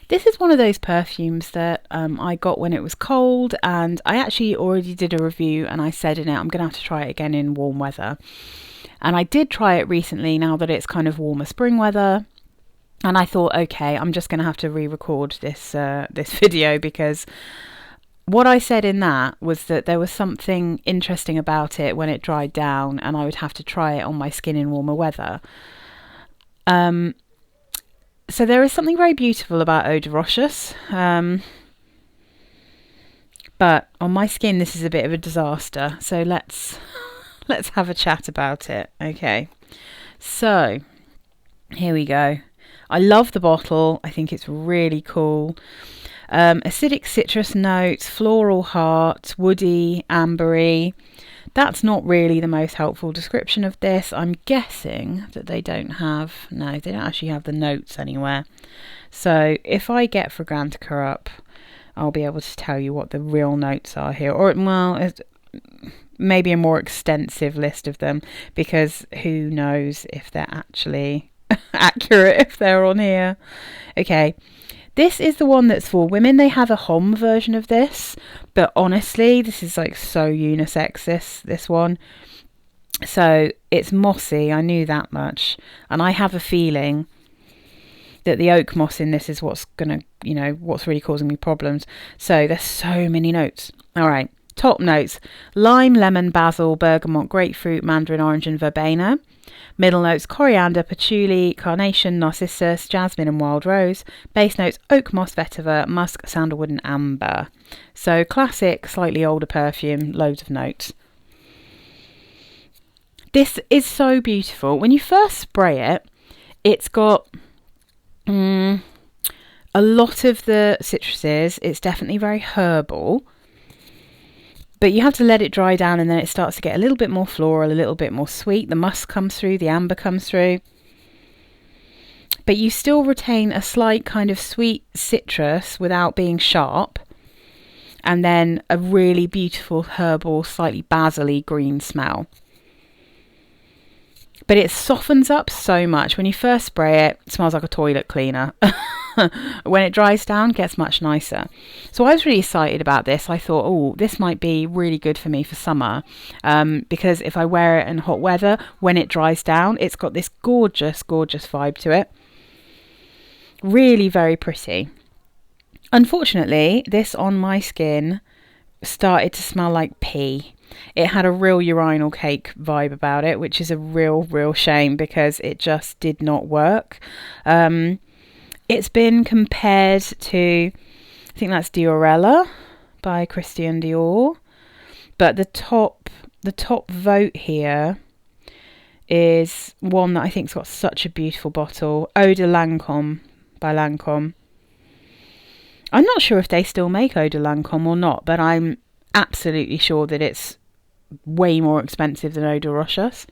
This is one of those perfumes that I got when it was cold, and I actually already did a review and I said in it I'm going to have to try it again in warm weather. And I did try it recently now that it's kind of warmer spring weather. And I thought, okay, I'm just going to have to re-record this video, because what I said in that was that there was something interesting about it when it dried down, and I would have to try it on my skin in warmer weather. So there is something very beautiful about Eau de Rochas, but on my skin this is a bit of a disaster. So let's have a chat about it. Okay, so here we go. I love the bottle. I think it's really cool. Acidic citrus notes, floral heart, woody, ambery. That's not really the most helpful description of this. I'm guessing that they don't actually have the notes anywhere. So if I get Fragrantica up, I'll be able to tell you what the real notes are here. Or, well, maybe a more extensive list of them, because who knows if they're actually accurate if they're on here. Okay. This is the one that's for women. They have a homme version of this, but honestly, this is like so unisex, this one. So it's mossy, I knew that much. And I have a feeling that the oak moss in this is what's really causing me problems. So there's so many notes. All right, top notes: lime, lemon, basil, bergamot, grapefruit, mandarin orange, and verbena. Middle notes: coriander, patchouli, carnation, narcissus, jasmine, and wild rose. Base notes: oak, moss, vetiver, musk, sandalwood, and amber. So classic, slightly older perfume, loads of notes. This is so beautiful. When you first spray it, it's got a lot of the citruses. It's definitely very herbal. But you have to let it dry down, and then it starts to get a little bit more floral, a little bit more sweet. The musk comes through, the amber comes through. But you still retain a slight kind of sweet citrus without being sharp. And then a really beautiful herbal, slightly basil-y green smell. But it softens up so much. When you first spray it, it smells like a toilet cleaner. When it dries down, it gets much nicer. So I was really excited about this. I thought, oh, this might be really good for me for summer, because if I wear it in hot weather, when it dries down, it's got this gorgeous, gorgeous vibe to it. Really very pretty. Unfortunately, this on my skin started to smell like pee. It had a real urinal cake vibe about it, which is a real shame, because it just did not work. It's been compared to, I think that's Diorella by Christian Dior, but the top vote here is one that I think's got such a beautiful bottle, Eau de Lancôme by Lancôme. I'm not sure if they still make Eau de Lancôme or not, but I'm absolutely sure that it's way more expensive than Eau de Rochas.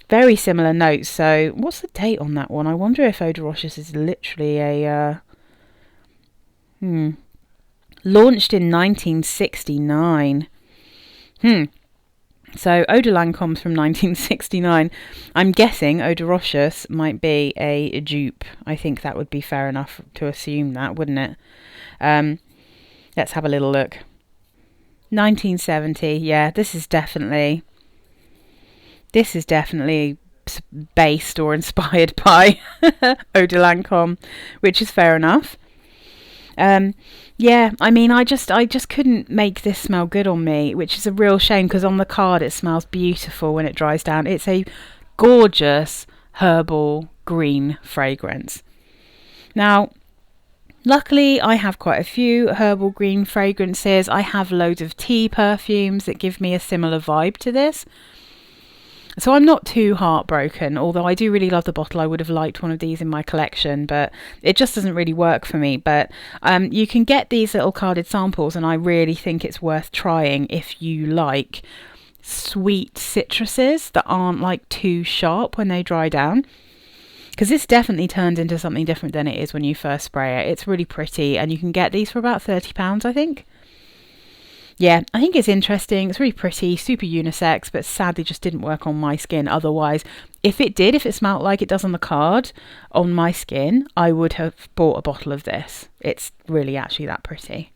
Very similar notes. So what's the date on that one? I wonder if Eau de Rochas is literally a launched in 1969. So Eau de Lancôme's from 1969. I'm guessing Eau de Rochas might be a dupe. I think that would be fair enough to assume that, wouldn't it? Let's have a little look. 1970. Yeah, this is definitely based or inspired by Eau de Lancôme, which is fair enough. Yeah, I mean, I just couldn't make this smell good on me, which is a real shame, because on the card it smells beautiful when it dries down. It's a gorgeous herbal green fragrance. Now, luckily, I have quite a few herbal green fragrances. I have loads of tea perfumes that give me a similar vibe to this. So I'm not too heartbroken, although I do really love the bottle. I would have liked one of these in my collection, but it just doesn't really work for me. But you can get these little carded samples, and I really think it's worth trying if you like sweet citruses that aren't like too sharp when they dry down. Because this definitely turns into something different than it is when you first spray it. It's really pretty, and you can get these for about £30, I think. Yeah, I think it's interesting. It's really pretty, super unisex, but sadly just didn't work on my skin. Otherwise, if it did, if it smelled like it does on the card on my skin, I would have bought a bottle of this. It's really actually that pretty.